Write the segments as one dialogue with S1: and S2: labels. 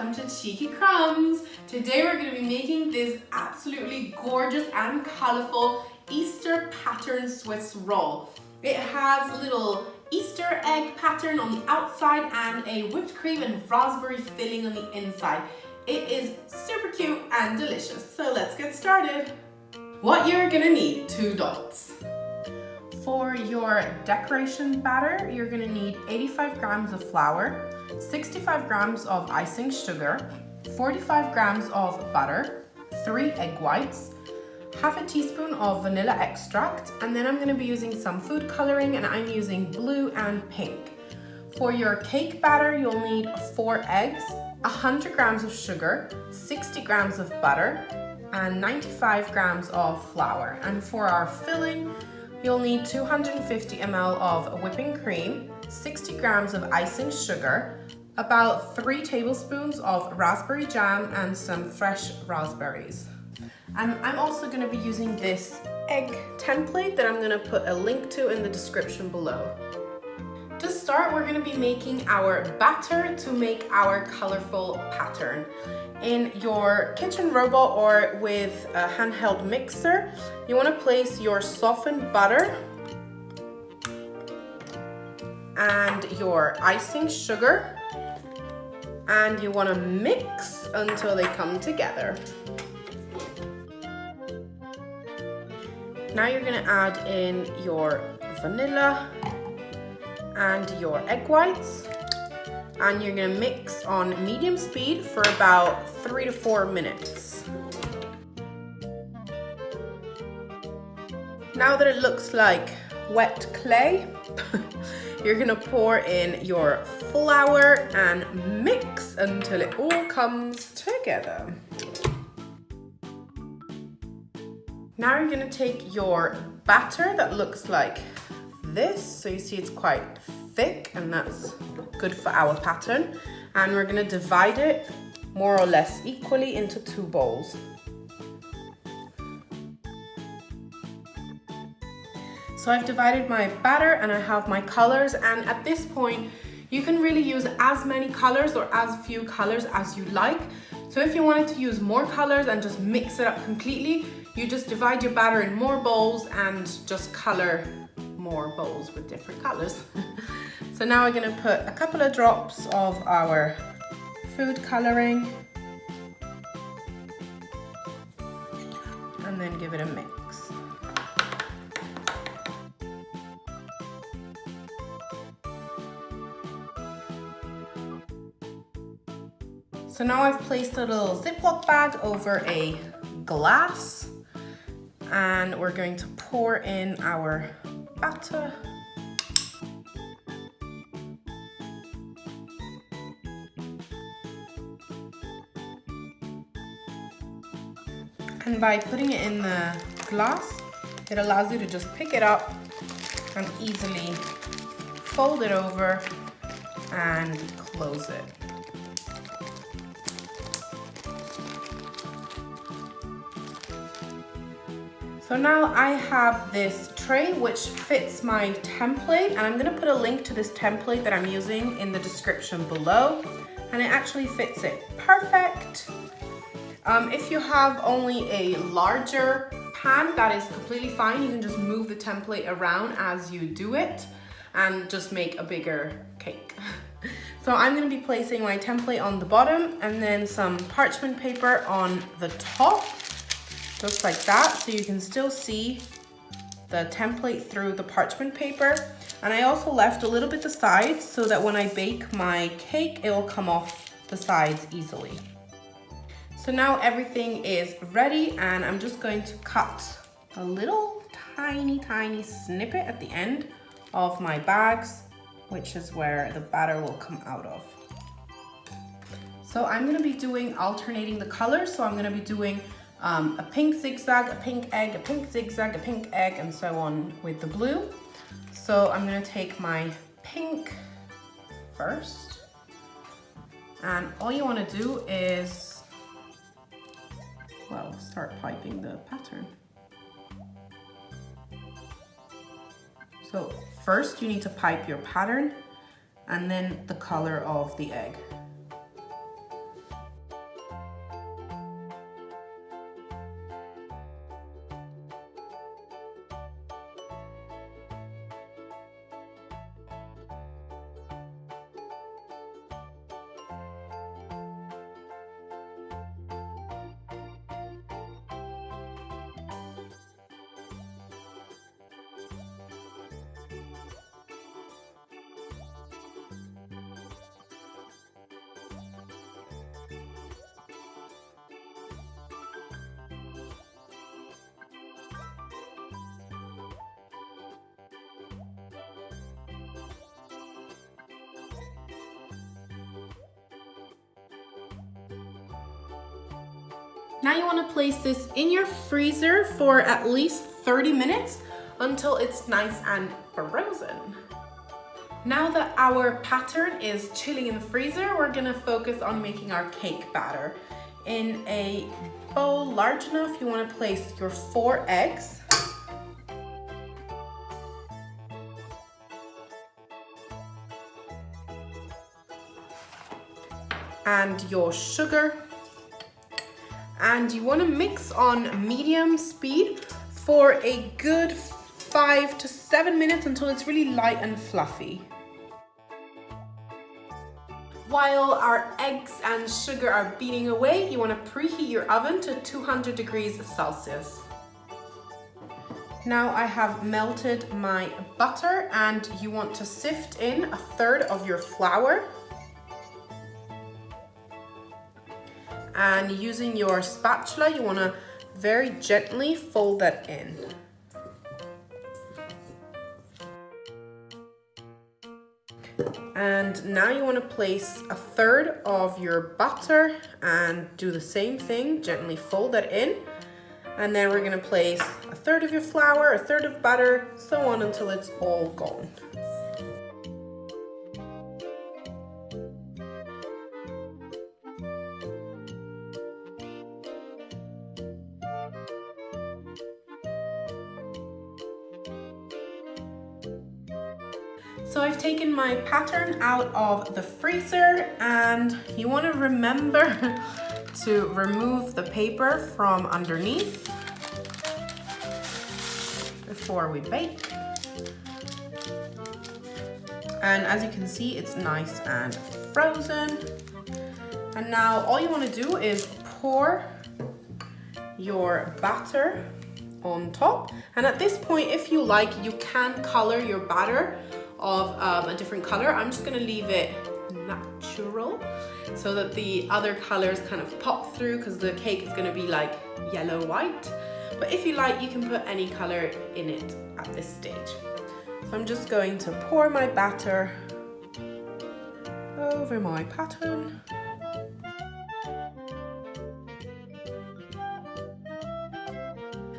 S1: welcome to Cheeky Crumbs. Today we're going to be making this absolutely gorgeous and colourful Easter pattern Swiss roll. It has a little Easter egg pattern on the outside and a whipped cream and raspberry filling on the inside. It is super cute and delicious, so let's get started. What you're going to need: 2 dots. For your decoration batter, you're going to need 85 grams of flour, 65 grams of icing sugar, 45 grams of butter, 3 egg whites, half a teaspoon of vanilla extract, and then I'm going to be using some food coloring, and I'm using blue and pink. For your cake batter, you'll need 4 eggs, 100 grams of sugar, 60 grams of butter, and 95 grams of flour. And for our filling, you'll need 250 ml of whipping cream, 60 grams of icing sugar, about 3 tablespoons of raspberry jam, and some fresh raspberries. And I'm also going to be using this egg template that I'm going to put a link to in the description below. To start, we're going to be making our batter to make our colorful pattern. In your kitchen robot or with a handheld mixer, you want to place your softened butter and your icing sugar, and you want to mix until they come together. Now you're going to add in your vanilla and your egg whites, and you're going to mix on medium speed for about 3 to 4 minutes. Now that it looks like wet clay, you're going to pour in your flour and mix until it all comes together. Now you're going to take your batter that looks like this, so you see it's quite thick, and that's good for our pattern, and we're going to divide it more or less equally into 2 bowls. So I've divided my batter and I have my colors, and at this point you can really use as many colors or as few colors as you like. So if you wanted to use more colors and just mix it up completely, you just divide your batter in more bowls and just color more bowls with different colors. So now we're going to put a couple of drops of our food coloring and then give it a mix. So now I've placed a little Ziploc bag over a glass, and we're going to pour in our batter. And by putting it in the glass, it allows you to just pick it up and easily fold it over and close it. So now I have this tray which fits my template, and I'm going to put a link to this template that I'm using in the description below, and it actually fits it perfect. If you have only a larger pan, that is completely fine. You can just move the template around as you do it and just make a bigger cake. So I'm going to be placing my template on the bottom and then some parchment paper on the top. Just like that, so you can still see the template through the parchment paper. And I also left a little bit the sides so that when I bake my cake, it will come off the sides easily. So now everything is ready, and I'm just going to cut a little tiny snippet at the end of my bags, which is where the batter will come out of. So I'm going to be doing alternating the colors. So I'm going to be doing a pink zigzag, a pink egg, a pink zigzag, a pink egg, and so on with the blue. So I'm going to take my pink first, and all you want to do is, well, start piping the pattern. So first you need to pipe your pattern and then the color of the egg. Now you want to place this in your freezer for at least 30 minutes until it's nice and frozen. Now that our pattern is chilling in the freezer, we're gonna focus on making our cake batter. In a bowl large enough, you want to place your 4 eggs. And your sugar. And you want to mix on medium speed for a good 5 to 7 minutes until it's really light and fluffy. While our eggs and sugar are beating away, you want to preheat your oven to 200 degrees Celsius. Now I have melted my butter, and you want to sift in 1/3 of your flour. And using your spatula, you want to very gently fold that in. And now you want to place 1/3 of your butter and do the same thing, gently fold that in. And then we're going to place 1/3 of your flour, 1/3 of butter, so on until it's all gone. So I've taken my pattern out of the freezer, and you want to remember to remove the paper from underneath before we bake. And as you can see, it's nice and frozen. And now all you want to do is pour your batter on top. And at this point, if you like, you can color your batter of a different color. I'm just gonna leave it natural so that the other colors kind of pop through, because the cake is gonna be like yellow white. But if you like, you can put any color in it at this stage. So I'm just going to pour my batter over my pattern.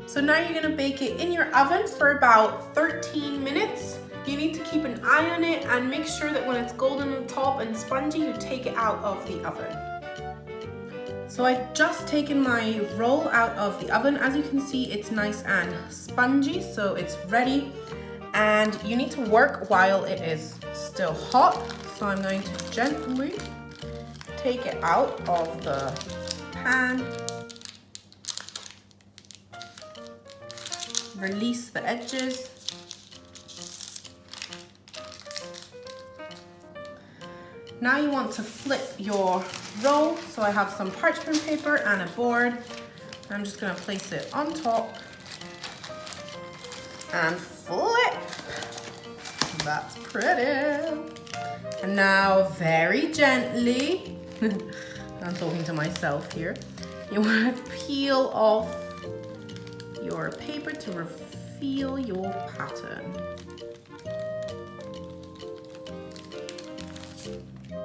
S1: So now you're gonna bake it in your oven for about 13 minutes. You need to keep an eye on it and make sure that when it's golden on top and spongy, you take it out of the oven. So I've just taken my roll out of the oven. As you can see, it's nice and spongy, so it's ready. And you need to work while it is still hot. So I'm going to gently take it out of the pan. Release the edges. Now you want to flip your roll. So I have some parchment paper and a board. I'm just gonna place it on top and flip. That's pretty. And now very gently, I'm talking to myself here, you want to peel off your paper to reveal your pattern.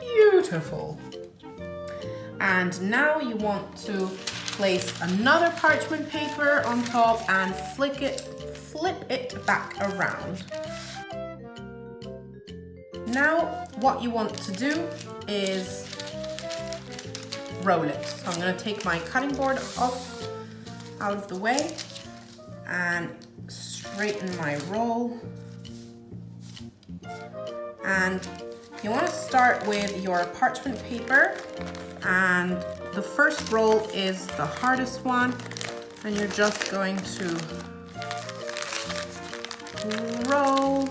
S1: Beautiful. And now you want to place another parchment paper on top and flip it back around. Now what you want to do is roll it. So I'm going to take my cutting board off out of the way and straighten my roll. And you want to start with your parchment paper, and the first roll is the hardest one, and you're just going to roll,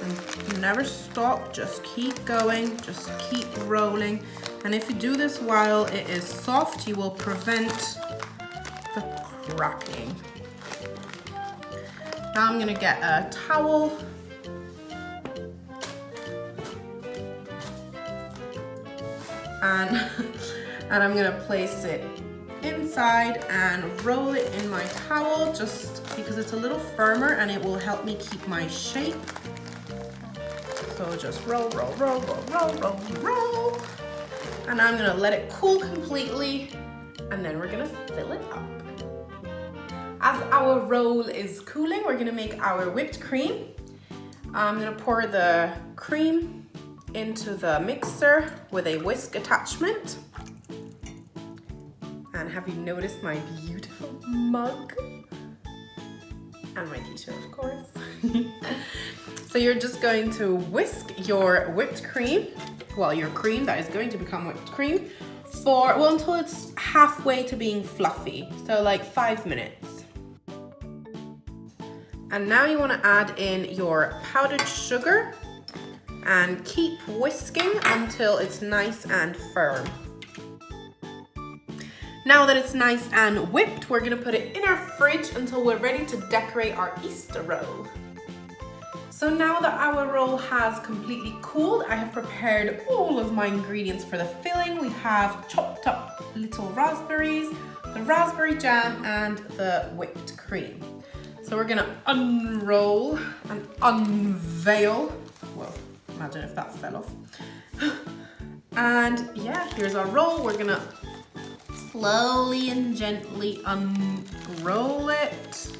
S1: and you never stop, just keep going, just keep rolling. And if you do this while it is soft, you will prevent the cracking. Now I'm gonna get a towel and I'm gonna place it inside and roll it in my towel, just because it's a little firmer and it will help me keep my shape. So just roll, roll, roll, roll, roll, roll, roll. And I'm gonna let it cool completely And then we're gonna fill it up. As our roll is cooling, we're gonna make our whipped cream. I'm gonna pour the cream into the mixer with a whisk attachment. And have you noticed my beautiful mug? And my t-shirt, of course. So you're just going to whisk your whipped cream, well, your cream that is going to become whipped cream, until it's halfway to being fluffy. So like 5 minutes. And now you want to add in your powdered sugar and keep whisking until it's nice and firm. Now that it's nice and whipped, we're gonna put it in our fridge until we're ready to decorate our Easter roll. So now that our roll has completely cooled, I have prepared all of my ingredients for the filling. We have chopped up little raspberries, the raspberry jam, and the whipped cream. So we're gonna unroll and unveil. Whoa, imagine if that fell off. And yeah, here's our roll. We're gonna slowly and gently unroll it.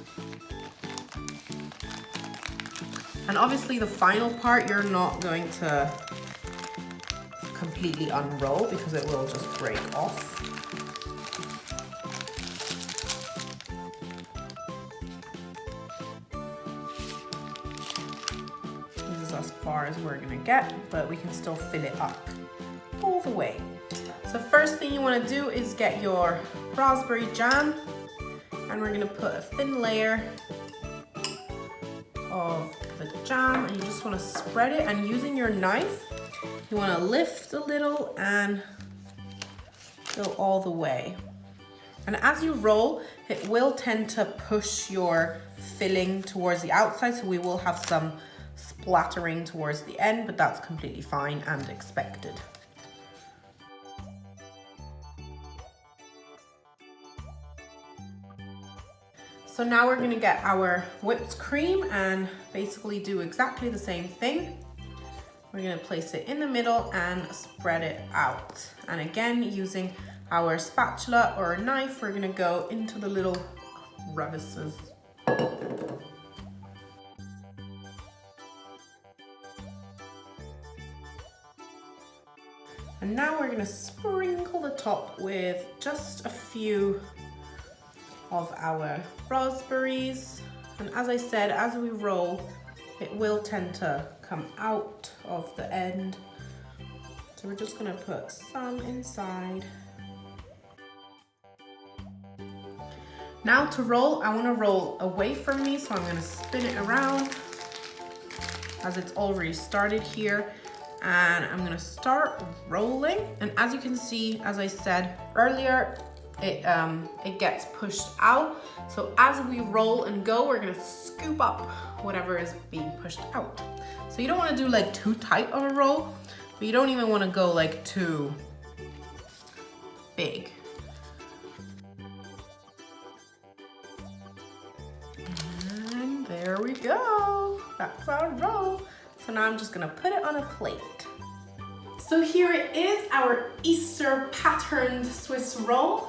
S1: And obviously the final part you're not going to completely unroll because it will just break off. This is as far as we're gonna get, but we can still fill it up all the way. So first thing you want to do is get your raspberry jam, and we're going to put a thin layer of the jam, and you just want to spread it, and using your knife you want to lift a little and go all the way. And as you roll, it will tend to push your filling towards the outside, so we will have some splattering towards the end, but that's completely fine and expected. So now we're gonna get our whipped cream and basically do exactly the same thing. We're gonna place it in the middle and spread it out. And again, using our spatula or a knife, we're gonna go into the little crevices. And now we're gonna sprinkle the top with just a few of our raspberries. And as I said, as we roll, it will tend to come out of the end. So we're just gonna put some inside. Now to roll, I wanna roll away from me, so I'm gonna spin it around as it's already started here. And I'm gonna start rolling. And as you can see, as I said earlier, it gets pushed out. So as we roll and go, we're gonna scoop up whatever is being pushed out. So you don't wanna do like too tight of a roll, but you don't even wanna go like too big. And there we go. That's our roll. So now I'm just gonna put it on a plate. So here it is, our Easter patterned Swiss roll.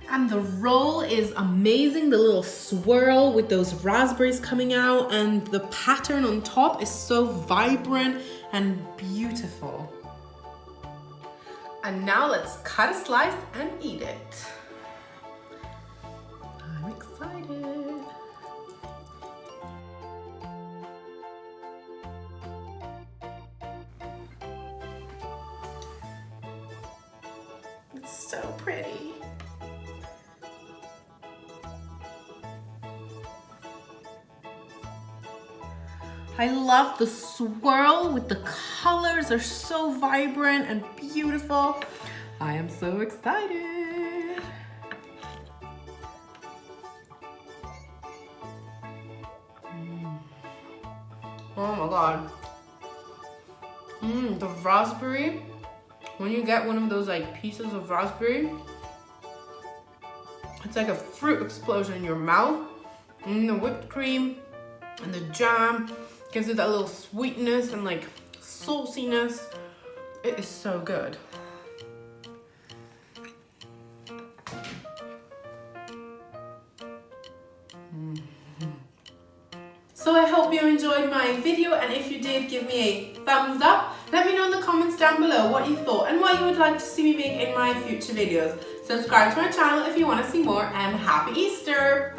S1: And the roll is amazing, the little swirl with those raspberries coming out, and the pattern on top is so vibrant and beautiful. And now let's cut a slice and eat it. I'm excited. It's so pretty. I love the swirl with the colors. They're so vibrant and beautiful. I am so excited. Oh my God. The raspberry, when you get one of those like pieces of raspberry, it's like a fruit explosion in your mouth. And the whipped cream and the jam gives it that little sweetness and like sauciness. It is so good. So I hope you enjoyed my video, and if you did, give me a thumbs up. Let me know in the comments down below what you thought and what you would like to see me make in my future videos. Subscribe to my channel if you want to see more, and happy Easter!